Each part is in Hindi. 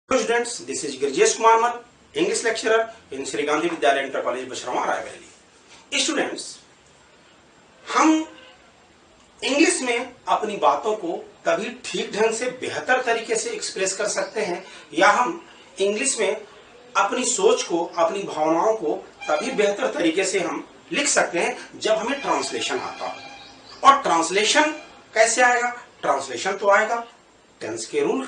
Students, this is Girjesh Kumar Mal, English lecturer in Sri Gandhi Vidyalaya Inter College Bachhrawan Raebareli. Students, हम इंग्लिश में अपनी बातों को तभी ठीक ढंग से बेहतर तरीके से एक्सप्रेस कर सकते हैं या हम इंग्लिश में अपनी सोच को, अपनी भावनाओं को तभी बेहतर तरीके से हम लिख सकते हैं जब हमें ट्रांसलेशन आता हो। और ट्रांसलेशन कैसे आएगा? ट्रांसलेशन तो आएगा टेंस के रूल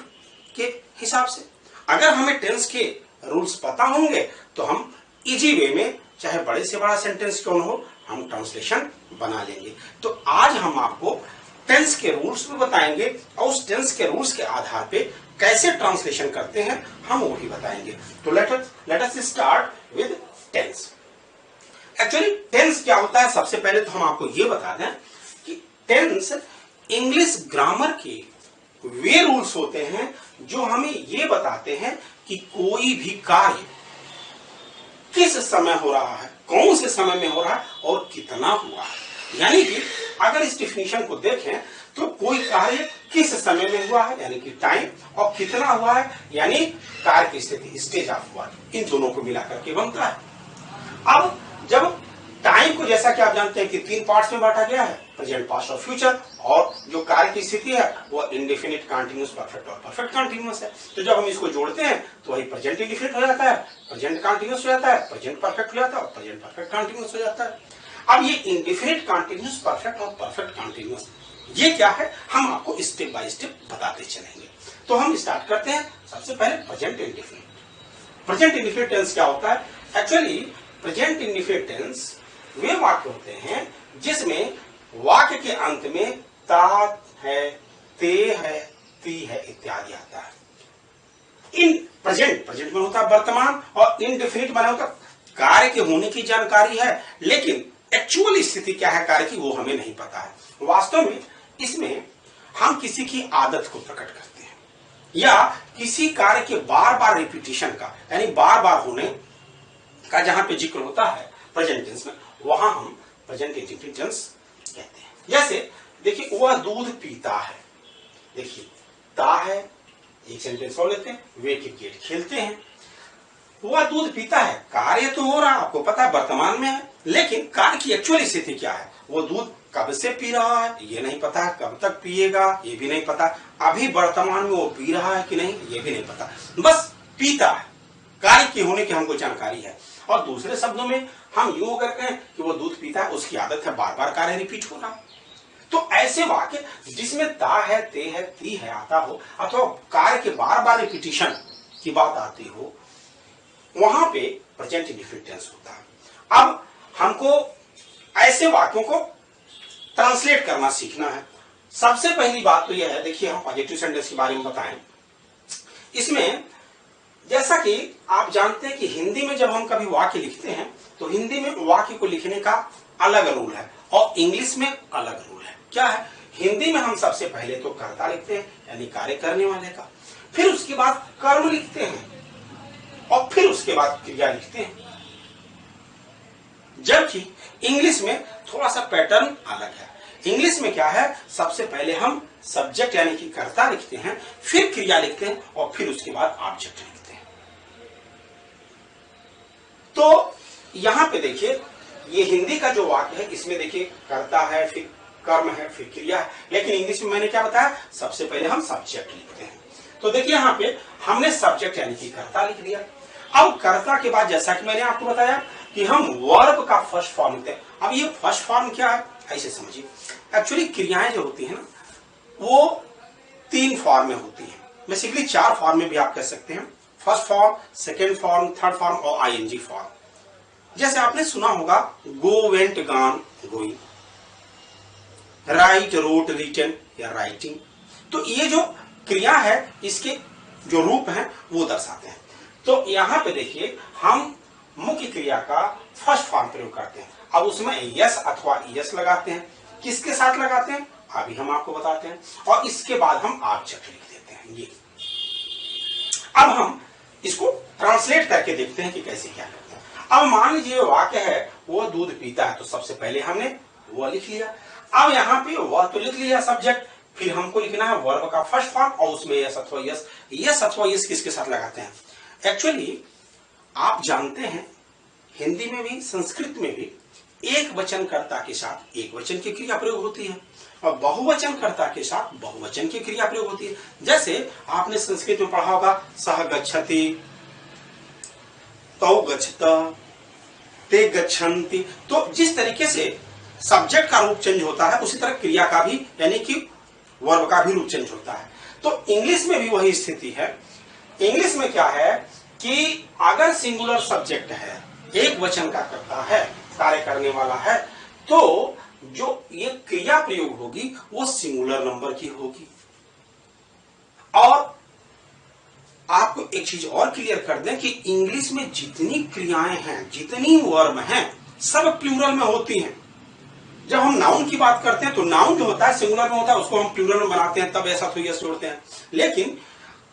के हिसाब से। अगर हमें टेंस के रूल्स पता होंगे तो हम इजी वे में, चाहे बड़े से बड़ा सेंटेंस क्यों न हो, हम ट्रांसलेशन बना लेंगे। तो आज हम आपको टेंस के रूल्स भी बताएंगे और उस टेंस के रूल्स के आधार पे कैसे ट्रांसलेशन करते हैं हम वो भी बताएंगे। तो let us start with tense. Actually tense क्या होता है, सबसे पहले तो हम आपको ये बता दें कि टेंस इंग्लिश ग्रामर के वे रूल्स होते हैं जो हमें ये बताते हैं कि कोई भी कार्य किस समय हो रहा है, कौन से समय में हो रहा है और कितना हुआ है। यानी कि अगर इस डेफिनेशन को देखें तो कोई कार्य किस समय में हुआ है यानी कि टाइम, और कितना हुआ है यानी कार्य की स्थिति, स्टेज ऑफ वर्क, इन दोनों को मिलाकर के बनता है। अब जब टाइम को, जैसा कि आप जानते हैं कि 3 पार्ट्स में बांटा गया है, प्रेजेंट, पास्ट और फ्यूचर, और जो कार्य की स्थिति है वो इंडेफिनिट, कंटीन्यूअस, परफेक्ट और परफेक्ट कंटीन्यूअस है। तो जब हम इसको जोड़ते हैं तो वही प्रेजेंट इंडेफिनिट हो जाता है, प्रेजेंट कंटीन्यूअस हो जाता है, प्रेजेंट परफेक्ट हो जाता है और प्रेजेंट परफेक्ट कंटीन्यूअस हो जाता है। अब ये इंडेफिनिट, कंटीन्यूअस, परफेक्ट और परफेक्ट कंटीन्यूअस ये क्या है, हम आपको स्टेप बाय स्टेप बताते चलेंगे। तो हम स्टार्ट करते हैं सबसे पहले present indefinite. Present indefinite tense क्या होता है? एक्चुअली प्रेजेंट इंडेफिनिट टेंस वे वाक्य होते हैं जिसमें वाक्य के अंत में ता है, ते है, ती है इत्यादि आता है। इन प्रेजेंट में होता है वर्तमान, और इंडेफिनिट माने होता कार्य के होने की जानकारी है, लेकिन एक्चुअल स्थिति क्या है कार्य की वो हमें नहीं पता है। वास्तव में इसमें हम किसी की आदत को प्रकट करते हैं या किसी कार्य के बार बार रिपीटिशन का, यानी बार बार होने का जहां पे जिक्र होता है प्रेजेंट टेंस में, वहां हम प्रेजेंट इंडेफिनिट टेंस कहते हैं। जैसे देखिए, वह दूध पीता है। देखिए, ता है, एक सेंटेंस और लेते हैं, वे क्रिकेट खेलते हैं। वह दूध पीता है, कार्य तो हो रहा है, आपको पता है वर्तमान में है, लेकिन कार्य की एक्चुअल स्थिति क्या है? वो दूध कब से पी रहा है ये नहीं पता, कब तक पिएगा ये भी नहीं पता, अभी वर्तमान में वो पी रहा है कि नहीं ये भी नहीं पता, बस पीता है, कार्य की होने की हमको जानकारी है। और दूसरे शब्दों में हम यूं करते हैं कि वो दूध पीता है, उसकी आदत है बार बार कार्य रिपीट होना। तो ऐसे वाक्य जिसमें ता है, ते है, ती है आता हो, अथवा कार्य के बार बार रिपीटिशन की बात आती हो, वहां पे प्रेजेंट इंडेफिनिट टेंस होता है। अब हमको ऐसे वाक्यों को ट्रांसलेट करना सीखना है। सबसे पहली बात तो यह है, देखिए हम पॉजिटिव सेंटेंस के बारे में बताएं। इसमें जैसा कि आप जानते हैं कि हिंदी में जब हम कभी वाक्य लिखते हैं तो हिंदी में वाक्य को लिखने का अलग रूल है और इंग्लिश में अलग रूल है। क्या है? हिंदी में हम सबसे पहले तो कर्ता लिखते हैं यानी कार्य करने वाले का, फिर उसके बाद कर्म लिखते हैं और फिर उसके बाद क्रिया लिखते हैं। जबकि इंग्लिश में थोड़ा सा पैटर्न अलग है। इंग्लिश में क्या है, सबसे पहले हम सब्जेक्ट यानी कि कर्ता लिखते हैं, फिर क्रिया लिखते हैं और फिर उसके बाद ऑब्जेक्ट लिखते हैं। तो यहां पे देखिए, ये हिंदी का जो वाक्य है इसमें देखिए कर्ता है, फिर कर्म है, फिर क्रिया है, लेकिन इंग्लिश में मैंने क्या बताया, सबसे पहले हम सब्जेक्ट लिखते हैं। तो देखिए यहां पे हमने सब्जेक्ट यानी कि कर्ता लिख दिया। अब कर्ता के बाद जैसा कि मैंने आपको बताया कि हम वर्ब का फर्स्ट फॉर्म लिखते हैं। अब ये फर्स्ट फॉर्म क्या है ऐसे समझिए, एक्चुअली क्रियाएं जो होती है ना वो 3 फॉर्म में होती है, बेसिकली 4 फॉर्म में भी आप कह सकते हैं, first form, second form, third form और आईएनजी फॉर्म। जैसे आपने सुना होगा go, went, gone, going, write, wrote, written या राइटिंग। तो ये जो क्रिया है इसके जो रूप हैं वो दर्शाते हैं। तो यहां पे देखिए हम मुख्य क्रिया का फर्स्ट फॉर्म प्रयोग करते हैं। अब उसमें यस अथवा यस लगाते हैं। किसके साथ लगाते हैं अभी हम आपको बताते हैं, और इसके बाद हम ऑब्जेक्ट लिख देते हैं। ये अब हम इसको ट्रांसलेट करके देखते हैं कि कैसे क्या करते हैं। अब मान लीजिए वाक्य है वो दूध पीता है, तो सबसे पहले हमने वह लिख लिया। अब यहाँ पे वह तो लिख लिया सब्जेक्ट, फिर हमको लिखना है वर्ब का फर्स्ट फॉर्म और उसमें यस अथवा यस। यस अथवा यस किसके साथ लगाते हैं? एक्चुअली आप जानते हैं हिंदी में भी संस्कृत में भी एक वचन कर्ता के साथ एक वचन की क्रिया प्रयोग होती है और बहुवचन कर्ता के साथ बहुवचन की क्रिया प्रयोग होती है। जैसे आपने संस्कृत में पढ़ा होगा सह गच्छति, तौ गच्छत, ते गच्छन्ति। तो जिस तरीके से सब्जेक्ट का रूप चेंज होता है उसी तरह क्रिया का भी यानी कि वर्ब का भी रूप चेंज होता है। तो इंग्लिश में भी वही स्थिति है। इंग्लिश में क्या है कि अगर सिंगुलर सब्जेक्ट है, एक वचन का कर्ता है, कार्य करने वाला है, तो जो ये क्रिया प्रयोग होगी वो सिंगुलर नंबर की होगी। और आपको एक चीज और क्लियर कर दें कि इंग्लिश में जितनी क्रियाएं हैं, जितनी वर्ब हैं, सब प्लूरल में होती हैं। जब हम नाउन की बात करते हैं तो नाउन जो होता है सिंगुलर में होता है, उसको हम प्लूरल में बनाते हैं, तब ऐसा तो यस जोड़ते हैं। लेकिन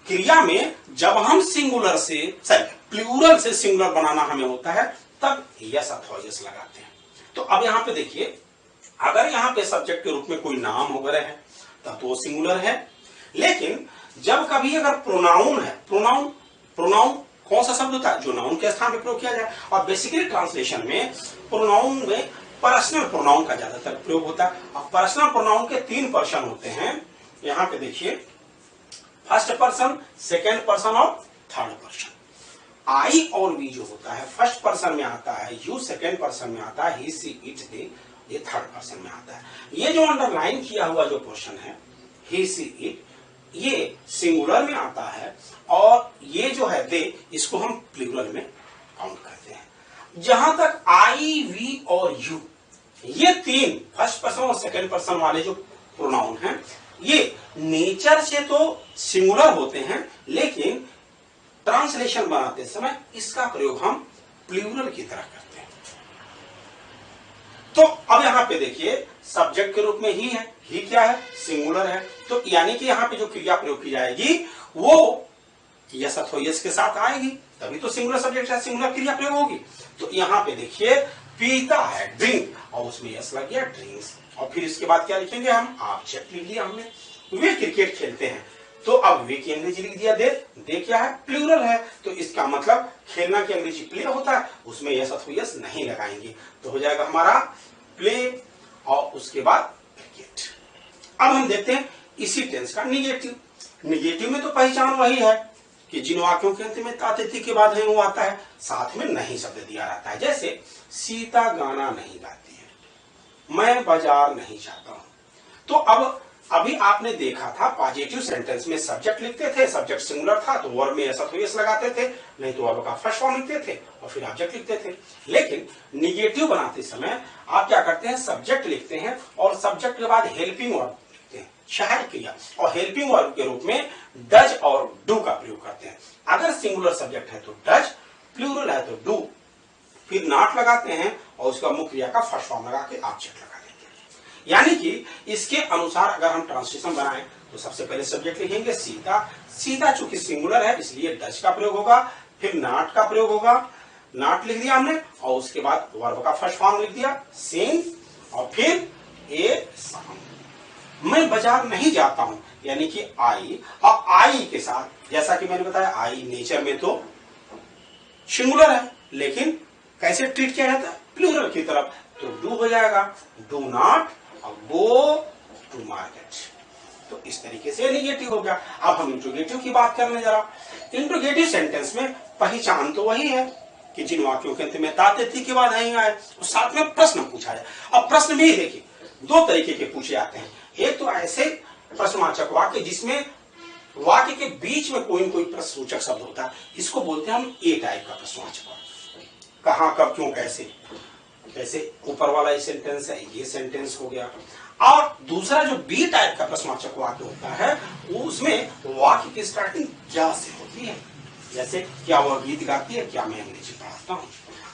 क्रिया में जब हम सिंगुलर से प्लूरल से सिंगुलर बनाना हमें होता है तब यस अथवा यस लगाते हैं। तो अब यहां पे देखिए, अगर यहां पे सब्जेक्ट के रूप में कोई नाम वगैरह है तब तो वो सिंगुलर है। लेकिन जब कभी अगर प्रोनाउन है, प्रोनाउन कौन सा शब्द होता है? जो नाउन के स्थान पे प्रयोग किया जाए। और बेसिकली ट्रांसलेशन में प्रोनाउन में पर्सनल प्रोनाउन का ज्यादातर प्रयोग होता है। और पर्सनल प्रोनाउन के 3 पर्सन होते हैं। यहां पे देखिए, फर्स्ट पर्सन, सेकेंड पर्सन और थर्ड पर्सन। आई और वी जो होता है फर्स्ट पर्सन में आता है, यू सेकेंड पर्सन में आता है, ही सी इट दे ये थर्ड पर्सन में आता है। ये जो अंडरलाइन किया हुआ जो पोर्शन है ही सी इट, ये सिंगुलर में आता है और ये जो है दे, इसको हम प्लूरल में काउंट करते हैं। जहां तक आई, वी और यू, ये 3 फर्स्ट पर्सन और सेकेंड पर्सन वाले जो प्रोनाउन हैं, ये नेचर से तो सिंगुलर होते हैं, लेकिन ट्रांसलेशन बनाते समय इसका प्रयोग हम प्लूरल की तरह करते हैं। तो अब यहां पे देखिए, सब्जेक्ट के रूप में ही है, ही क्या है? सिंगुलर है। तो यानी कि यहां पे जो क्रिया प्रयोग की जाएगी वो यस अथवा यस के साथ आएगी, तभी तो सिंगुलर सब्जेक्ट है, सिंगुलर क्रिया प्रयोग होगी। तो यहां पे देखिए, पीता है ड्रिंक और उसमें यस लग गया ड्रिंक्स। और फिर इसके बाद क्या लिखेंगे हम? ऑब्जेक्ट लिख दिया हमने। वे क्रिकेट खेलते हैं, तो अब वे की अंग्रेजी लिख दिया दे। दे क्या है? प्लूरल है। तो इसका मतलब खेलना की अंग्रेजी प्ले होता है, उसमें यस अथवा यस नहीं लगाएंगे। तो हो जाएगा हमारा प्ले और उसके बाद क्रिकेट। अब हम देखते हैं इसी टेंस का निगेटिव। निगेटिव में तो पहचान वही है कि जिन वाक्यों के अंत में तातिथ्य के बाद है वो आता है, साथ में नहीं शब्द दिया रहता है। जैसे सीता गाना नहीं गाती है, मैं बाजार नहीं जाता हूं। तो अब अभी आपने देखा था पॉजिटिव सेंटेंस में सब्जेक्ट लिखते थे, सब्जेक्ट सिंगुलर था तो वर्ब में ऐसा तो यस लगाते थे, नहीं तो वर्ब का फर्स्ट फॉर्म लिखते थे और फिर ऑब्जेक्ट लिखते थे। लेकिन निगेटिव बनाते समय आप क्या करते हैं? सब्जेक्ट लिखते हैं और सब्जेक्ट के बाद हेल्पिंग वर्ब लिखते हैं, सहायक क्रिया, और हेल्पिंग वर्ब के रूप में डज और डू का प्रयोग करते हैं। अगर सिंगुलर सब्जेक्ट है तो डज, प्लूरल है तो डू, फिर नॉट लगाते हैं और उसका मुख्य क्रिया का फर्स्ट फॉर्म लगा के ऑब्जेक्ट लगा देते हैं। यानी कि इसके अनुसार अगर हम ट्रांसलेशन बनाएं तो सबसे पहले सब्जेक्ट लिखेंगे सीता। सीता चूंकि सिंगुलर है इसलिए डज का प्रयोग होगा, फिर नॉट का प्रयोग होगा, नॉट लिख दिया हमने और उसके बाद वर्ब का फर्स्ट फॉर्म लिख दिया सिंग, और फिर ए सॉन्ग। मैं बाजार नहीं जाता हूं यानी कि आई, और आई के साथ जैसा कि मैंने बताया आई नेचर में तो सिंगुलर है, लेकिन कैसे ट्रीट किया जाता है? प्लूरल की तरफ। तो डू हो जाएगा डू नॉट और गो टू मार्केट। तो इस तरीके से निगेटिव हो गया। अब हम इंट्रोगेटिव की बात करने जरा। इंट्रोगेटिव सेंटेंस में पहचान तो वही है कि जिन वाक्यों के अंत में तातिथ्य के बाद नहीं आए तो साथ में प्रश्न पूछा जाए। अब प्रश्न भी देखिए 2 तरीके के पूछे जाते हैं। एक तो ऐसे प्रश्नवाचक वाक्य जिसमें वाक्य के बीच में कोई न कोई प्रश्नसूचक शब्द होता है, इसको बोलते हैं हम ए टाइप का प्रश्नवाचक वाक्य। कहां, कब, क्यों, कैसे। जैसे ऊपर वाला ये सेंटेंस है, ये सेंटेंस हो गया। और दूसरा जो बी टाइप का प्रश्नवाचक वाक्य होता है वो उसमें वाक्य की स्टार्टिंग क्या से होती है। जैसे क्या वह गीत गाती है, क्या मैं अंग्रेजी पढ़ाता हूं।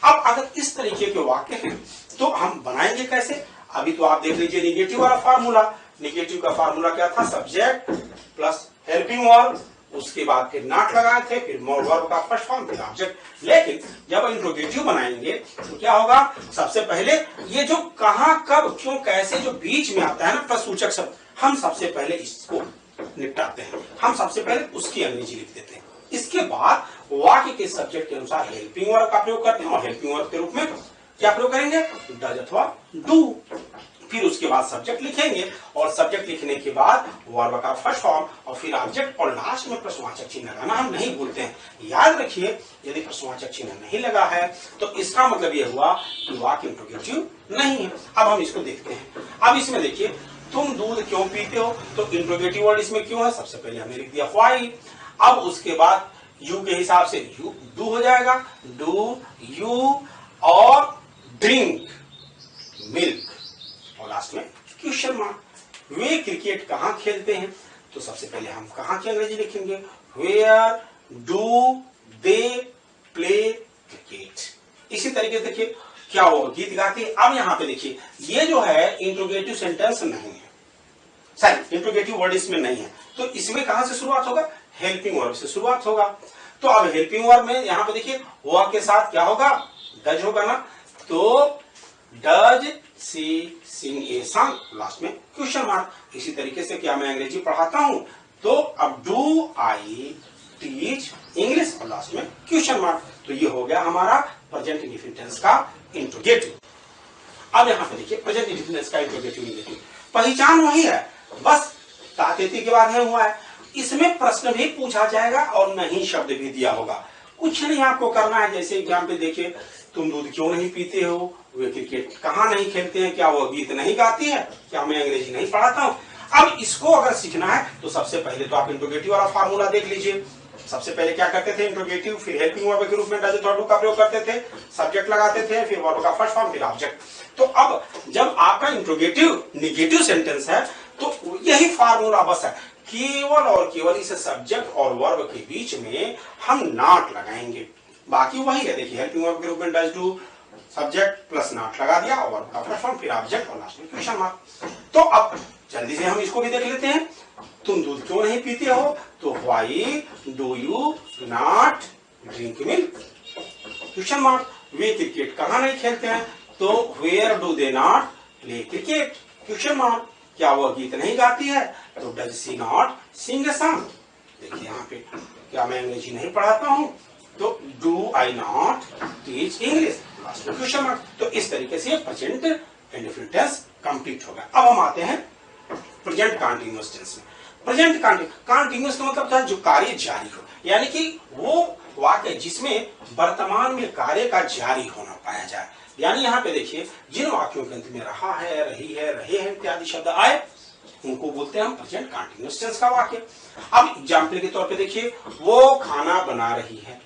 अब अगर इस तरीके के वाक्य हैं तो हम बनाएंगे कैसे? अभी तो आप देख लीजिए निगेटिव वाला फार्मूला। निगेटिव का फार्मूला क्या था? सब्जेक्ट प्लस हेल्पिंग वर्ब, उसके बाद फिर नॉट लगाए थे, फिर वर्ब का फर्स्ट फॉर्म, फिर ऑब्जेक्ट। लेकिन जब इंट्रोगेटिव बनाएंगे तो क्या होगा? सबसे पहले ये जो कहां, कब, क्यों, कैसे जो बीच में आता है ना प्रश्नसूचक शब्द, हम सबसे पहले इसको निपटाते हैं। हम सबसे पहले उसकी अंग्रेजी लिख देते हैं, इसके बाद वाक्य के सब्जेक्ट के अनुसार हेल्पिंग वर्ब का प्रयोग करते हैं और हेल्पिंग वर्ब के रूप में क्या प्रयोग करेंगे, डज अथवा डू। फिर उसके बाद सब्जेक्ट लिखेंगे और सब्जेक्ट लिखने के बाद वर्ब का फर्स्ट फॉर्म और फिर ऑब्जेक्ट और लास्ट में प्रश्नवाचक चिन्ह लगाना हम नहीं भूलते हैं। याद रखिए, यदि प्रश्नवाचक चिन्ह नहीं लगा है तो इसका मतलब यह हुआ कि वाक्य इंट्रोगेटिव नहीं है। अब हम इसको देखते हैं। अब इसमें देखिए, तुम दूध क्यों पीते हो, तो इंट्रोगेटिव वर्ड इसमें क्यों है, सबसे पहले हमने लिख दिया व्हाई। अब उसके बाद यू के हिसाब से यू डू हो जाएगा, डू यू, और ड्रिंक मिल्क, और लास्ट में क्वेश्चन मार्क। वे क्रिकेट कहां खेलते हैं, तो सबसे पहले हम कहां की अंग्रेजी लिखेंगे, where do they play cricket. इसी तरीके से देखिए क्या होगा, गीत गाते। अब यहां पे देखिए, ये जो है इंट्रोगेटिव सेंटेंस नहीं है, सॉरी इंट्रोगेटिव वर्ड इसमें नहीं है, तो इसमें कहां से शुरुआत होगा, हेल्पिंग वर्ब से शुरुआत होगा। तो अब हेल्पिंग वर्ब में यहां पे देखिए हुआ के साथ क्या होगा, डज होगा ना, तो does she sing a song, last में क्वेश्चन मार्क। इसी तरीके से क्या मैं अंग्रेजी पढ़ाता हूं, तो अब डू आई टीच इंग्लिश, और लास्ट में क्वेश्चन मार्क। तो ये हो गया हमारा प्रेजेंट इंडेफिनिट टेंस का इंट्रोगेटिव। अब यहां पे देखिए प्रेजेंट इंडेफिनिट टेंस का इंट्रोगेटिव नेगेटिव पहचान वही है, बस तातेती के बाद है हुआ है। इसमें प्रश्न भी पूछा जाएगा और नहीं शब्द भी दिया होगा। कुछ नहीं आपको करना है, जैसे एग्जाम पे देखिए, तुम दूध क्यों नहीं पीते हो, वे क्रिकेट कहां नहीं खेलते हैं, क्या वो गीत नहीं गाती है, क्या मैं अंग्रेजी नहीं पढ़ाता हूं। अब इसको अगर सीखना है तो सबसे पहले तो आप इंट्रोगेटिव वाला फार्मूला देख लीजिए। सबसे पहले क्या करते थे, इंट्रोगेटिव, फिर हेल्पिंग वर्ब के रूप में डज अथवा डू का प्रयोग करते थे, सब्जेक्ट लगाते थे, फिर वर्ब का फर्स्ट फॉर्म, फिर ऑब्जेक्ट। तो अब जब आपका इंट्रोगेटिव नेगेटिव सेंटेंस है तो यही फार्मूला बस है, केवल और केवल इस सब्जेक्ट और वर्ब के बीच में हम नॉट लगाएंगे, बाकी वही है। देखिए हेल्पिंग वर्ब के रूप में does do, subject plus not लगा दिया, और वर्ब का फर्स्ट फॉर्म, फिर ऑब्जेक्ट, और लास्ट में क्वेश्चन मार्क। तो अब जल्दी से हम इसको भी देख लेते हैं। तुम दूध क्यों नहीं पीते हो, तो why do you not drink milk, question mark. वे क्रिकेट कहां नहीं खेलते हैं, तो where do they not play cricket, question mark. क्या वह गीत नहीं गाती है, तो does she not sing a song. देखिए यहाँ पे, क्या मैं अंग्रेजी नहीं पढ़ाता हूं, तो do I not teach English, last में क्वेश्चन मार्क। तो इस तरीके से प्रेजेंट इंडेफिनिट टेंस कंप्लीट हो गया। अब हम आते हैं प्रेजेंट कंटीन्यूअस टेंस में। प्रेजेंट कंटीन्यूअस का मतलब था जो कार्य जारी हो, यानी कि वो वाक्य जिसमें वर्तमान में कार्य का जारी होना पाया जाए। यानी यहाँ पे देखिए, जिन वाक्यों के अंत में रहा है, रही है, रहे हैं इत्यादि शब्द आए, उनको बोलते हैं हम प्रेजेंट कंटीन्यूअस टेंस का वाक्य। अब एग्जाम्पल के तौर पे देखिए, वो खाना बना रही है,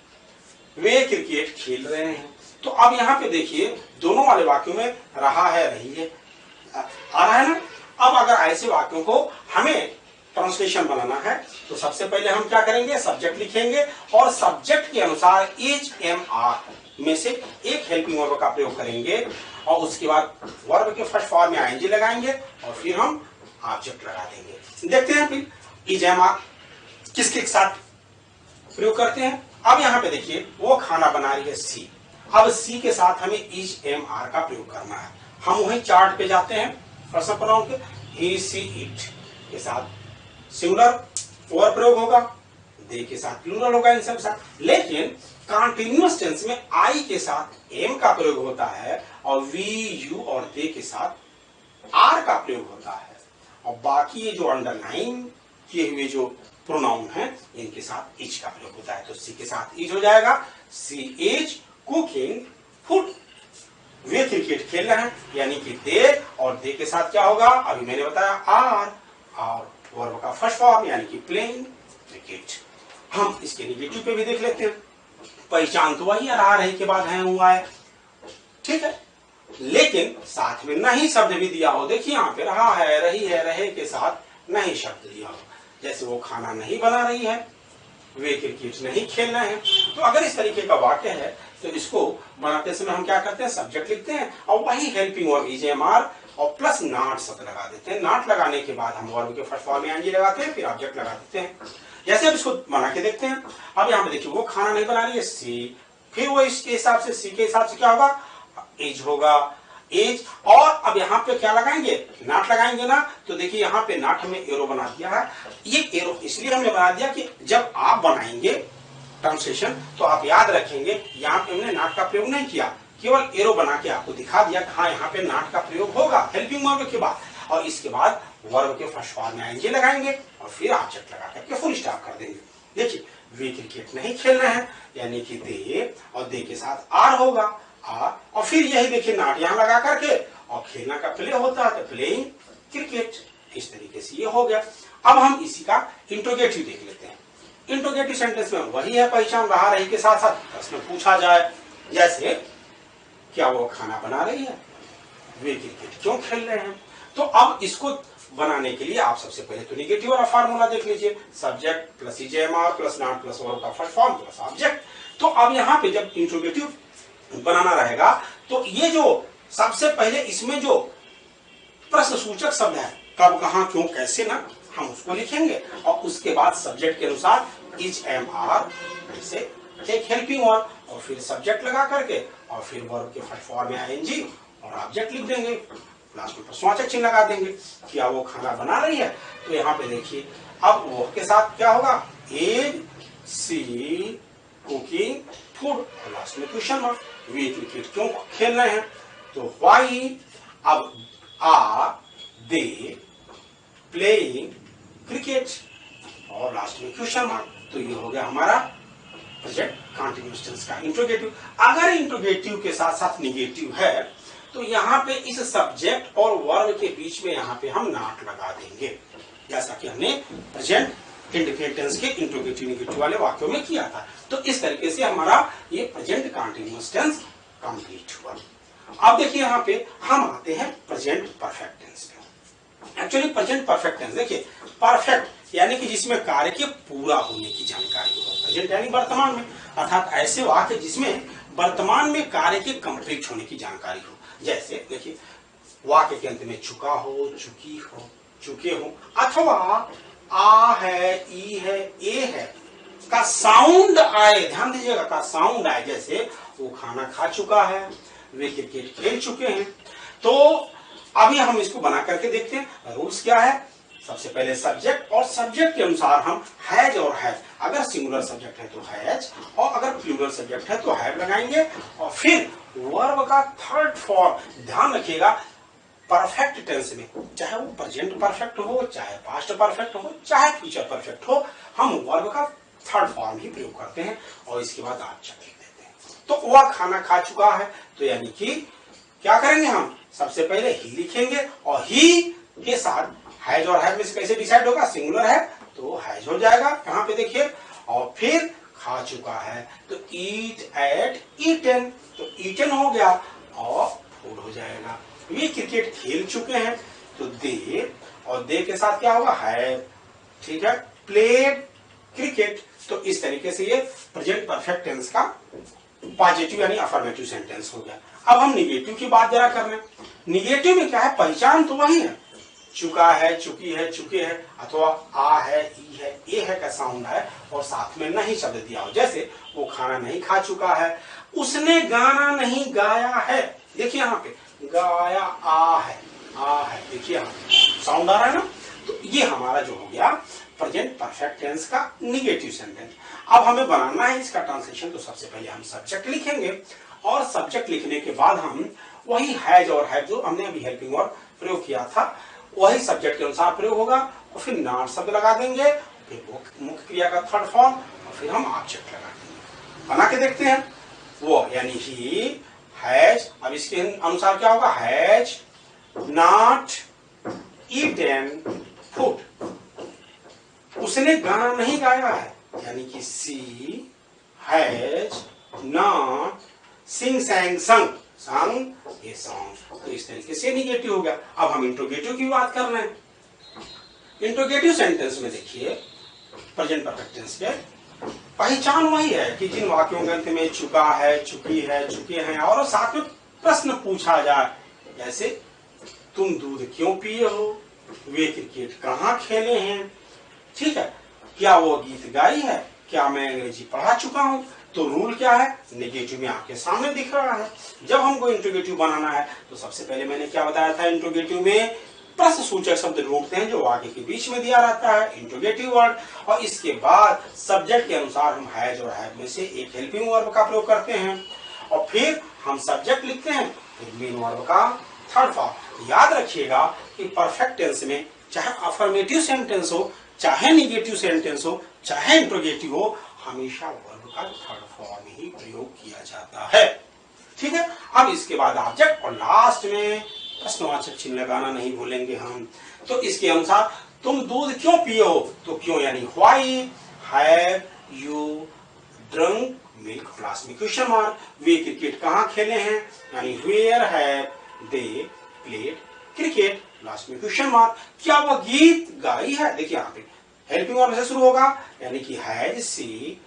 वे क्रिकेट खेल रहे हैं। तो अब यहाँ पे देखिए, दोनों वाले वाक्यों में रहा है, रही है आ रहा है ना। अब अगर ऐसे वाक्यों को हमें ट्रांसलेशन बनाना है तो सबसे पहले हम क्या करेंगे, सब्जेक्ट लिखेंगे और सब्जेक्ट के अनुसार एच एम आर में से एक हेल्पिंग वर्ब का प्रयोग करेंगे, और उसके बाद वर्ब के फर्स्ट फॉर्म में आईएनजी लगाएंगे और फिर हम ऑब्जेक्ट लगा देंगे। देखते हैं फिर एच एम आर किसके साथ प्रयोग करते हैं। अब यहाँ पे देखिए, वो खाना बना रही है सी, अब सी के साथ हमें एच एम आर का प्रयोग करना है। हम वही चार्ट पे जाते हैं, प्रश्न प्रोनाउन के, ही सी इट के साथ सिंगुलर और प्रयोग होगा, दे के साथ प्लूरल होगा, इन सब साथ। लेकिन कंटीन्यूअस टेंस में आई के साथ एम का प्रयोग होता है और वी यू और दे के साथ आर का प्रयोग होता है, और बाकी ये जो अंडरलाइन किए हुए जो प्रोनाउन है इनके साथ इच का प्रयोग होता है। तो सी के साथ इच हो जाएगा, सी इज कुकिंग फूड, वे क्रिकेट खेल रहे हैं, यानी कि दे, और दे के साथ क्या होगा, अभी मैंने बताया आर, और वर्ब का फर्स्ट फॉर्म यानी कि प्लेइंग क्रिकेट। हम इसके नेगेटिव पे भी देख लेते हैं। पहचान तो वही रहा, रही के बाद है हुआ है, ठीक है, लेकिन साथ में नहीं शब्द भी दिया हो। देखिए यहाँ पे रहा है, रही है, रहे के साथ नहीं शब्द दिया हो, जैसे वो खाना नहीं बना रही है, वे क्रिकेट नहीं खेल रहे हैं। तो अगर इस तरीके का वाक्य है तो इसको बनाते समय हम क्या करते हैं, सब्जेक्ट लिखते हैं और वही हेल्पिंग वर्ब ईजेएमआर और प्लस नॉट शब्द लगा देते हैं। नॉट लगाने के बाद हम वर्ब के फर्स्ट फॉर्म में आईएनजी लगाते हैं, फिर ऑब्जेक्ट लगा देते हैं। जैसे अब इसको बना के देखते हैं। अब यहाँ पे देखिए, वो खाना नहीं बना रही है सी, फिर वो इसके हिसाब से सी के हिसाब से क्या होगा, इज होगा, एज, और अब यहाँ पे क्या लगाएंगे, नॉट लगाएंगे ना। तो देखिए यहाँ पे नॉट हमें एरो बना दिया है। ये एरो इसलिए हमने बना दिया कि जब आप बनाएंगे ट्रांसलेशन तो आप याद रखेंगे यहाँ पे हमने नॉट का प्रयोग नहीं किया, केवल एरो बना के आपको दिखा दिया कि हाँ यहाँ पे नॉट का प्रयोग होगा हेल्पिंग वर्ब के बाद, और इसके बाद वर्ब के फर्स्ट फॉर्म में आईएनजी लगाएंगे और फिर ऑब्जेक्ट लगा करके फुल स्टॉप कर देंगे। देखिए वे क्रिकेट नहीं खेलना है, यानी कि दे और दे के साथ आर होगा, आर, और फिर यही देखिए नॉट यहाँ लगा करके, और खेलना का प्ले होता है तो प्लेइंग क्रिकेट, इस तरीके से ये हो गया। अब हम इसी का इंट्रोगेटिव देख लेते हैं। इंट्रोगेटिव सेंटेंस में वही है, पहचान रहा रही के साथ साथ प्रश्न पूछा जाए, जैसे क्या वो खाना बना रही है, वे क्रिकेट क्यों खेल रहे हैं। तो अब इसको बनाने के लिए आप सबसे पहले तो निगेटिव वाला फार्मूला देख लीजिए, subject plus is am are plus not plus verb का फर्स्ट फॉर्म प्लस ऑब्जेक्ट। तो अब यहाँ पे जब इंट्रोगेटिव बनाना रहेगा तो ये जो सबसे पहले इसमें जो प्रश्न सूचक शब्द है, कब कहां क्यों कैसे ना, हम उसको लिखेंगे, और उसके बाद सब्जेक्ट के अनुसार इज एम आर से एक हेल्पिंग वर्ब, और फिर सब्जेक्ट लगा करके और फिर वर्ब के फर्स्ट फॉर्म में आईएनजी और ऑब्जेक्ट लिख देंगे, लास्ट में प्रश्नवाचक चिन्ह लगा देंगे। क्या वो खाना बना रही है, तो यहाँ पे देखिए अब वो के साथ क्या होगा, एज सी कुकिंग फूड, लास्ट में क्वेश्चन मार्क, वे क्रिकेट क्यों खेल रहे हैं, तो व्हाई, अब आर दे प्लेइंग क्रिकेट, और लास्ट में क्वेश्चन मार्क। तो ये हो गया हमारा प्रेजेंट कंटीन्यूअस टेंस का इंट्रोगेटिव। अगर इंट्रोगेटिव के साथ साथ निगेटिव है तो यहाँ पे इस सब्जेक्ट और वर्ब के बीच में यहाँ पे हम नॉट लगा देंगे, जैसा कि हमने प्रेजेंट इंडिफिनिट टेंस के इंट्रोगेटिव निगेटिव वाले वाक्यों में किया था। तो इस तरीके से हमारा ये प्रेजेंट कंटीन्यूअस टेंस कंप्लीट हुआ। अब देखिए यहाँ पे हम आते हैं प्रेजेंट परफेक्ट टेंस पे। एक्चुअली प्रेजेंट परफेक्ट टेंस देखिए, परफेक्ट यानी कि जिसमें कार्य के पूरा होने की जानकारी हो, प्रेजेंट यानी वर्तमान में, अर्थात ऐसे वाक्य जिसमें वर्तमान में कार्य के कंप्लीट होने की जानकारी हो। जैसे देखिए वाक्य के अंत में चुका हो, चुकी हो, चुके हो, अथवा आ है, ई है, ए है का साउंड आए, ध्यान दीजिएगा, का साउंड आए, जैसे वो खाना खा चुका है, वे क्रिकेट खेल चुके हैं। तो अभी हम इसको बना करके देखते हैं। रूल्स क्या है, सबसे पहले सब्जेक्ट, और सब्जेक्ट के अनुसार हम हैज और हैव, अगर सिंगुलर सब्जेक्ट है तो हैज, और अगर प्लूरल सब्जेक्ट है तो हैव लगाएंगे, और फिर वर्ब का थर्ड फॉर्म, ध्यान रखिएगा परफेक्ट टेंस में, चाहे वो प्रेजेंट परफेक्ट हो, चाहे पास्ट परफेक्ट हो, चाहे फ्यूचर परफेक्ट हो, हम वर्ब का थर्ड फॉर्म ही प्रयोग करते हैं और इसके बाद ऑब्जेक्ट लिख देते हैं। तो वह खाना खा चुका है, तो यानी कि क्या करेंगे, हम सबसे पहले ही लिखेंगे, और ही के साथ हैज और हैव में से कैसे डिसाइड होगा, सिंगुलर है तो हैज हो जाएगा यहाँ पे देखिए, और फिर खा चुका है तो ईट एट ईटन, तो ईटन हो गया और फूड हो जाएगा। वे क्रिकेट खेल चुके हैं तो दे, और दे के साथ क्या होगा, हैव, ठीक है, प्लेड क्रिकेट। तो इस तरीके से ये प्रेजेंट परफेक्ट टेंस का पॉजिटिव यानी अफर्मेटिव सेंटेंस हो गया। अब हम निगेटिव की बात जरा कर लें। निगेटिव में क्या है, पहचान तो वही है, चुका है, चुकी है, चुके हैं, अथवा आ है, ई है, ए है का साउंड है और साथ में नहीं शब्द दिया हो, जैसे वो खाना नहीं खा चुका है, उसने गाना नहीं गाया है, देखिए यहाँ पे गाया, आ है, देखिए यहाँ साउंड आ रहा है ना। तो ये हमारा जो हो गया प्रेजेंट परफेक्ट टेंस का निगेटिव सेंटेंस। अब हमें बनाना है इसका ट्रांसलेशन, तो सबसे पहले हम सब्जेक्ट लिखेंगे, और सब्जेक्ट लिखने के बाद हम वही हैज और हैव जो हमने अभी हेल्पिंग वर्ब प्रयोग किया था वही सब्जेक्ट के अनुसार प्रयोग होगा, और फिर नॉट शब्द लगा देंगे, फिर मुख्य क्रिया का थर्ड फॉर्म, और फिर हम ऑब्जेक्ट लगा देंगे। बना के देखते हैं वो, यानी ही हैज, अब इसके अनुसार क्या होगा, हैज नॉट ईटन फूड, उसने गाना नहीं गाया है, यानी कि सी हैज नॉट सिंग सैंग संग, संग ये सॉन्ग। तो इस तरीके से निगेटिव हो गया। अब हम इंट्रोगेटिव की बात कर रहे हैं। इंट्रोगेटिव सेंटेंस में देखिए प्रेजेंट परफेक्ट टेंस के पहचान वही है कि जिन वाक्यों के अंत में चुका है, चुकी है, चुके हैं, और साथ में प्रश्न पूछा जाए, जैसे तुम दूध क्यों पिए हो, वे क्रिकेट कहाँ खेले हैं, ठीक है, क्या वो गीत गाई है, क्या मैं अंग्रेजी पढ़ा चुका हूं? तो रूल क्या है, नेगेटिव में आपके सामने दिख रहा है। जब हमको इंट्रोगेटिव बनाना है तो सबसे पहले मैंने क्या बताया था, इंट्रोगेटिव में प्रश्न सूचक शब्द ढूंढते हैं जो वाक्य के बीच में दिया रहता है, इंट्रोगेटिव वर्ड, और इसके बाद सब्जेक्ट के अनुसार हम हैज और हैव में से एक हेल्पिंग वर्ब का प्रयोग करते हैं, और फिर हम सब्जेक्ट लिखते हैं, फिर मेन वर्ब का थर्ड फॉर्म। याद रखिएगा कि परफेक्ट टेंस में चाहे अफर्मेटिव सेंटेंस हो, चाहे निगेटिव सेंटेंस हो, चाहे इंट्रोगेटिव हो, हमेशा वर्ब का थर्ड फॉर्म ही प्रयोग किया जाता है। ठीक है, अब इसके बाद ऑब्जेक्ट और लास्ट में प्रश्नवाचक चिन्ह लगाना नहीं भूलेंगे हम। तो इसके अनुसार तुम दूध क्यों पिए हो, तो क्यों यानी why have you drunk milk plus में क्वेश्चन मार्क। वे क्रिकेट कहाँ खेले हैं, यानी where have they played cricket plus में क्वेश्चन मार्क। क्या वह गीत गाई है, देखिए यहाँ पे हेल्पिंग वर्ब से शुरू होगा, यानी कि हैज सी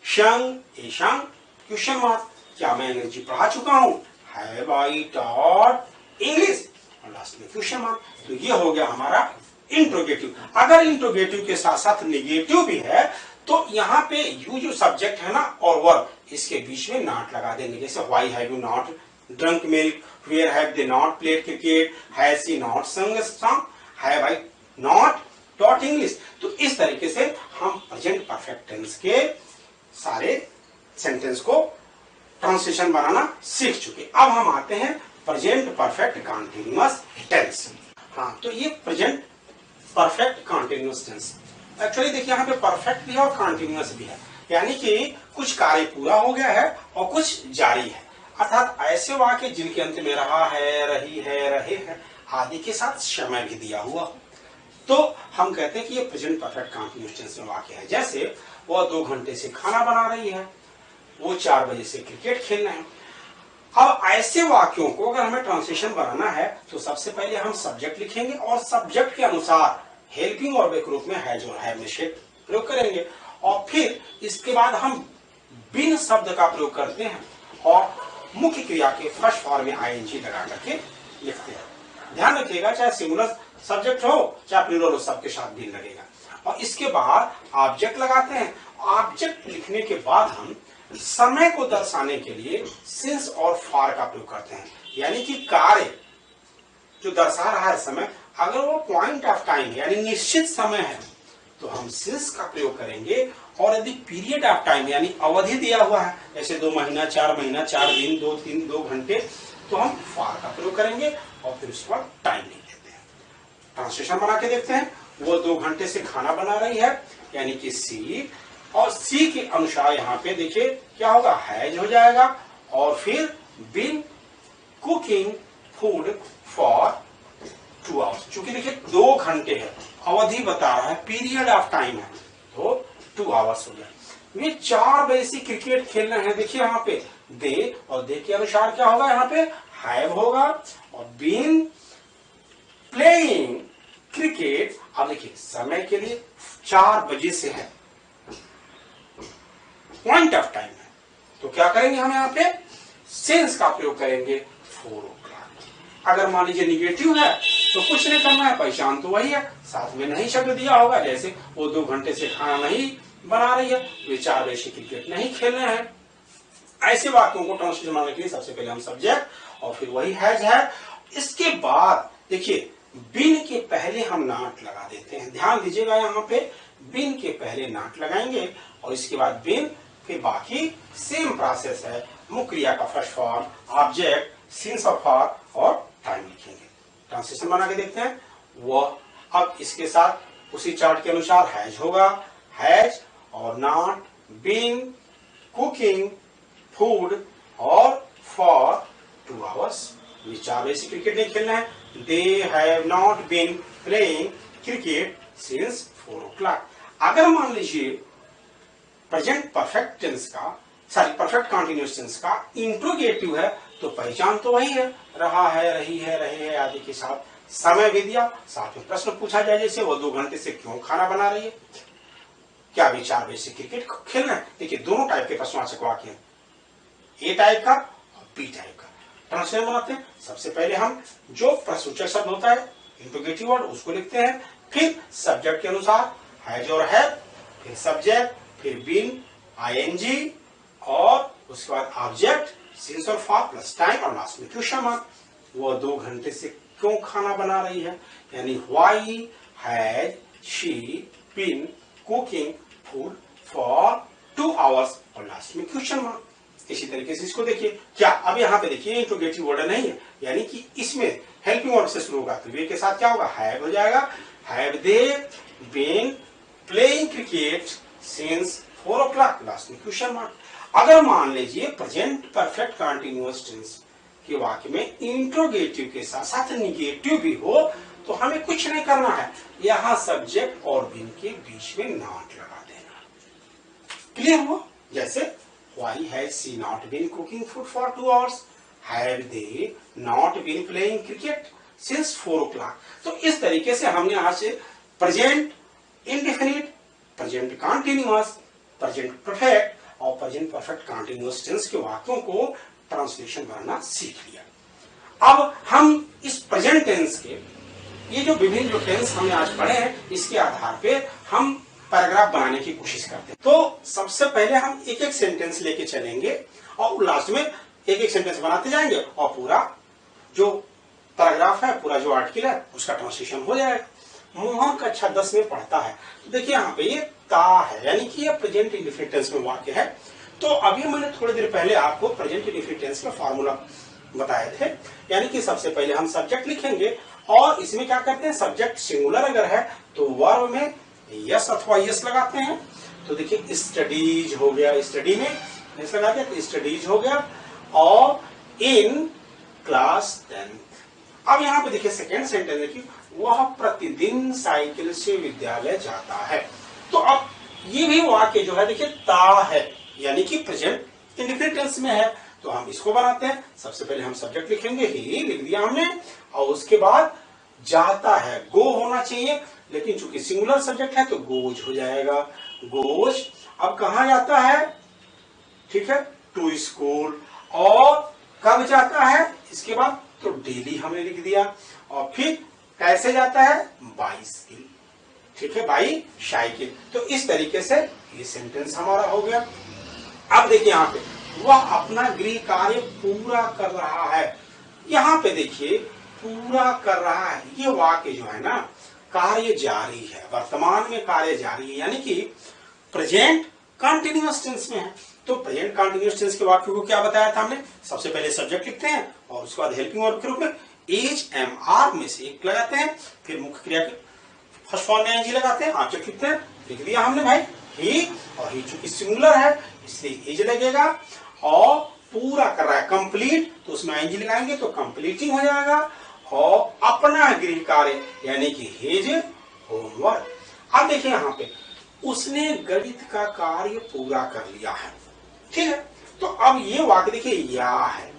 संग ए संग क्वेश्चन मार्क। क्या मैं अंग्रेजी पढ़ा चुका हूं, have I taught English last में क्वेश्चन मार्क। तो ये हो गया हमारा इंट्रोगेटिव। अगर इंट्रोगेटिव के साथ साथ नेगेटिव भी है तो यहाँ पे यू जो सब्जेक्ट है ना और वर्ब, इसके बीच में नॉट लगा देंगे, जैसे why have you not drunk milk, where have they not played cricket, has she not sung a song, have I not taught English. तो इस तरीके से हम प्रेजेंट परफेक्ट टेंस के सारे सेंटेंस को ट्रांसलेशन बनाना सीख चुके। अब हम आते हैं प्रेजेंट परफेक्ट कंटीन्यूअस टेंस। हाँ, तो ये present perfect continuous tense, actually देखिए यहाँ पे परफेक्ट भी है और कंटीन्यूअस भी है, यानी कि कुछ कार्य पूरा हो गया है और कुछ जारी है, अर्थात ऐसे वाक्य जिनके अंत में रहा है, रही है, रहे हैं आदि के साथ समय भी दिया हुआ, तो हम कहते हैं कि ये प्रेजेंट परफेक्ट कंटीन्यूअस टेंस में वाक्य है। जैसे वो 2 घंटे से खाना बना रही है, वो 4 बजे से क्रिकेट खेलना है। अब ऐसे वाक्यों को अगर हमें ट्रांसलेशन बनाना है तो सबसे पहले हम सब्जेक्ट लिखेंगे और सब्जेक्ट के अनुसार हेल्पिंग वर्ब के रूप में हैज और हैव में से प्रयोग करेंगे, और फिर इसके बाद हम बिन शब्द का प्रयोग करते हैं और मुख्य क्रिया के फर्स्ट फॉर्म में आईएनजी लगा करके लिखते हैं। ध्यान रखिएगा, चाहे सिंगुलर सब्जेक्ट हो चाहे प्लूरल हो, सबके साथ बिन लगेगा। और इसके बाद ऑब्जेक्ट लगाते हैं। ऑब्जेक्ट लिखने के बाद हम समय को दर्शाने के लिए सिंस और फॉर का प्रयोग करते हैं, यानी कि कार्य जो दर्शा रहा है समय, अगर वो पॉइंट ऑफ टाइम यानी निश्चित समय है तो हम सिंस का प्रयोग करेंगे, और यदि पीरियड ऑफ टाइम यानी अवधि दिया हुआ है, जैसे 2 महीना, 4 महीना, 4 दिन, 2 दिन, 2 घंटे, तो हम फॉर का प्रयोग करेंगे और फिर उसके बाद टाइम लिख देते हैं। ट्रांसलेशन बना के देखते हैं। वो 2 घंटे से खाना बना रही है, यानी कि सी, और सी के अनुसार यहाँ पे देखिए क्या होगा, हैज हो जाएगा, और फिर बिन कुकिंग फूड फॉर 2 आवर्स। चूंकि देखिए 2 घंटे है, अवधि बता रहा है, पीरियड ऑफ टाइम है, तो 2 आवर्स हो गया। ये 4 बजे से क्रिकेट खेलना है, देखिए यहाँ पे दे, और दे के अनुसार क्या होगा, यहाँ पे हैव होगा, और बीन प्लेइंग क्रिकेट। अब देखिए समय के लिए 4 बजे से है, पॉइंट ऑफ टाइम है, तो क्या करेंगे हम यहाँ पे सिंस का प्रयोग करेंगे 4 o'clock। अगर मान लीजिए निगेटिव है तो कुछ नहीं करना है, पहचान तो वही है, साथ में नहीं शब्द दिया होगा, जैसे वो 2 घंटे से खाना नहीं बना रही है, वे 4 बजे से क्रिकेट नहीं खेलने हैं। ऐसे वाक्यों को ट्रांसलेशन बनाने के लिए सबसे पहले हम सब्जेक्ट और फिर वही हैज है। इसके बाद देखिए बिन के पहले हम नॉट लगा देते हैं, ध्यान दीजिएगा, यहाँ पे बिन के पहले नॉट लगाएंगे और इसके बाद बिन, फिर बाकी सेम प्रोसेस है, मुख्य क्रिया का first form, object, since of for और टाइम लिखेंगे। ट्रांसलेशन बना के देखते हैं। वो अब इसके साथ उसी चार्ट के अनुसार हैज होगा, हैज और नॉट, बीन, कुकिंग, फूड और फॉर 2 आवर्स। 4 बजे से क्रिकेट नहीं खेलना है, they have not been playing cricket since 4 o'clock। अगर मान लीजिए प्रेजेंट परफेक्ट टेंस का, सॉरी परफेक्ट कंटीन्यूअस टेंस का इंट्रोगेटिव है तो पहचान तो वही है, रहा है, रही है, रहे हैं आदि के साथ समय भी दिया, साथ में प्रश्न पूछा जाए, जैसे वो 2 घंटे से क्यों खाना बना रही है, क्या अभी 4 बजे से क्रिकेट खेलना है। देखिए दोनों टाइप के प्रश्नवाचक वाक्य हैं, ए टाइप का और बी टाइप का। ट्रांसलेशन बनाते हैं। सबसे पहले हम जो प्रश्नसूचक शब्द होता है इंट्रोगेटिव वर्ड उसको लिखते हैं, फिर सब्जेक्ट के अनुसार हैज और हैव, फिर सब्जेक्ट, फिर बीन आईएनजी और उसके बाद ऑब्जेक्ट सिंस और फॉर प्लस टाइम और लास्ट में क्वेश्चन मार्क। वो 2 घंटे से क्यों खाना बना रही है, यानी why has she been cooking food for 2 hours और लास्ट में क्वेश्चन मार्क। इसी तरीके से इसको देखिए, क्या अब यहाँ पे देखिए इंट्रोगेटिव वर्ड नहीं है, यानी कि इसमें हेल्पिंग वर्ड से शुरू होगा तो वे के साथ क्या होगा, हैव हो जाएगा। Have they been playing cricket since 4 o'clock, last में क्वेश्चन मार्क। अगर मान लीजिए प्रेजेंट परफेक्ट कंटिन्यूअस टेंस के वाक्य में इंट्रोगेटिव के साथ साथ निगेटिव भी हो तो हमें कुछ नहीं करना है, यहां सब्जेक्ट और बीन के बीच में नॉट लगा देना। क्लियर हुआ? जैसे why has she not been cooking food for 2 hours? Have they not been playing cricket since 4 o'clock? तो इस तरीके से हमने आज से present indefinite, present continuous, present perfect और प्रेजेंट परफेक्ट कंटीन्यूअस टेंस के वाक्यों को ट्रांसलेशन करना सीख लिया। अब हम इस प्रेजेंट टेंस के ये जो विभिन्न जो टेंस हमने आज पढ़े हैं इसके आधार पे हम पैराग्राफ बनाने की कोशिश करते हैं। तो सबसे पहले हम एक एक सेंटेंस लेके चलेंगे और लास्ट में एक एक सेंटेंस बनाते जाएंगे और पूरा जो पैराग्राफ है, पूरा जो आर्टिकल है उसका ट्रांसलेशन हो जाएगा। मोहन कक्षा 10 में पढ़ता है, तो देखिए यहाँ पे ये ता है, यानी कि ये प्रेजेंट इंडेफिनिट टेंस में वाक्य है। तो अभी मैंने थोड़ी देर पहले आपको प्रेजेंट इंडेफिनिट टेंस का फॉर्मूला बताए थे, यानी कि सबसे पहले हम सब्जेक्ट लिखेंगे और इसमें क्या करते हैं, सब्जेक्ट सिंगुलर अगर है तो वर्ब में यस अथवा यस लगाते हैं। तो देखिए स्टडीज हो गया, स्टडी में यस लगा दिया तो स्टडीज हो गया, और इन क्लास 10। अब यहाँ पे देखिए सेकेंड सेंटेंस देखिए, वह प्रतिदिन साइकिल से विद्यालय जाता है। तो अब ये भी वाक्य जो है देखिए ता है, यानी कि प्रेजेंट इंडेफिनिट टेंस में है। तो हम इसको बनाते हैं, सबसे पहले हम सब्जेक्ट लिखेंगे, ही लिख दिया हमने, और उसके बाद जाता है, गो होना चाहिए, लेकिन चूंकि सिंगुलर सब्जेक्ट है तो गोज हो जाएगा, गोज। अब कहां जाता है, ठीक है, टू स्कूल। और कब जाता है इसके बाद, तो डेली हमने लिख दिया। और फिर कैसे जाता है, बाई साइकिल, ठीक है, बाई साइकिल। तो इस तरीके से ये सेंटेंस हमारा हो गया। अब देखिए यहाँ पे, वह अपना गृह कार्य पूरा कर रहा है। यहाँ पे देखिए पूरा कर रहा है, ये वाक्य जो है ना कार्य जारी है, वर्तमान में कार्य जारी है, यानी कि प्रेजेंट कंटिन्यूअस टेंस में है। तो प्रेजेंट कंटिन्यूअस टेंस के वाक्य को क्या बताया था हमने, सबसे पहले सब्जेक्ट लिखते हैं और उसके बाद हेल्पिंग वर्ब के रूप में एच-एम-आर में से एक लगाते हैं, फिर मुख्य क्रिया के फर्स्ट फॉर्म में एनजी लगाते हैं, ऑब्जेक्ट लिखते हैं, लिख दिया हमने भाई ही, और ही चूंकि सिंगुलर है इसलिए एज लगेगा, और पूरा कर रहा है कंप्लीट तो उसमें एनजी लगाएंगे तो कंप्लीटिंग हो जाएगा, और अपना गृह कार्य यानी कि हिज होमवर्क। अब देखिए यहाँ पे उसने गणित का कार्य पूरा कर लिया है, ठीक है। तो अब ये वाक्य देखिए या है।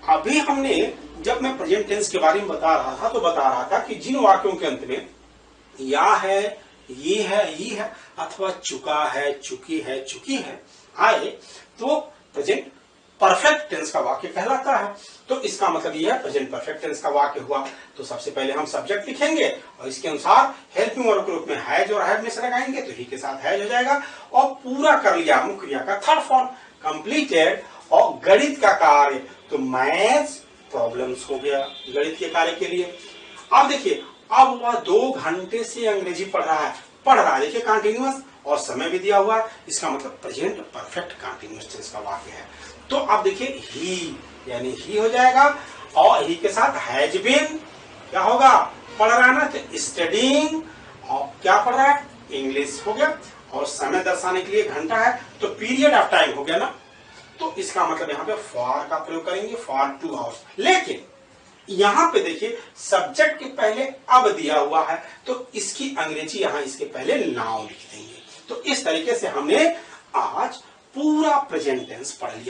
अभी हमने जब मैं प्रेजेंट टेंस के बारे में बता रहा था तो बता रहा था कि जिन वाक्यों के अंत में या है, ये है अथवा चुका है, चुकी है, चुकी है आए तो प्रेजेंट परफेक्ट टेंस का वाक्य कहलाता है। तो इसका मतलब यह है प्रेजेंट परफेक्ट टेंस का वाक्य हुआ। तो सबसे पहले हम सब्जेक्ट लिखेंगे और इसके अनुसार हेल्पिंग वर्ब के रूप में हैज और हैव में से लगाएंगे तो ही के साथ हैज हो जाएगा, और पूरा कर लिया मुख्य क्रिया का थर्ड फॉर्म कंप्लीटेड, और गणित का कार्य तो मैथ्स प्रॉब्लम्स हो गया गणित के कार्य के लिए। अब देखिए अब वह 2 घंटे से अंग्रेजी पढ़ रहा है, देखिए कंटिन्यूअस और समय भी दिया हुआ है, इसका मतलब प्रेजेंट परफेक्ट कंटिन्यूअस टेंस का वाक्य है। तो अब देखिए ही यानी ही हो जाएगा, और ही के साथ हैज बीन क्या होगा, पढ़ रहा है ना, तो स्टडीइंग, और क्या पढ़ रहा है, इंग्लिश हो गया, और समय दर्शाने के लिए घंटा है तो पीरियड ऑफ टाइम हो गया ना। तो इसका मतलब यहाँ पे फॉर का प्रयोग करेंगे, फॉर 2 आवर्स। लेकिन यहाँ पे देखिए सब्जेक्ट के पहले अब दिया हुआ है तो इसकी अंग्रेजी यहाँ इसके पहले नाउ लिख देंगे। तो इस तरीके से हमने आज पूरा प्रेजेंट टेंस पढ़ लिया।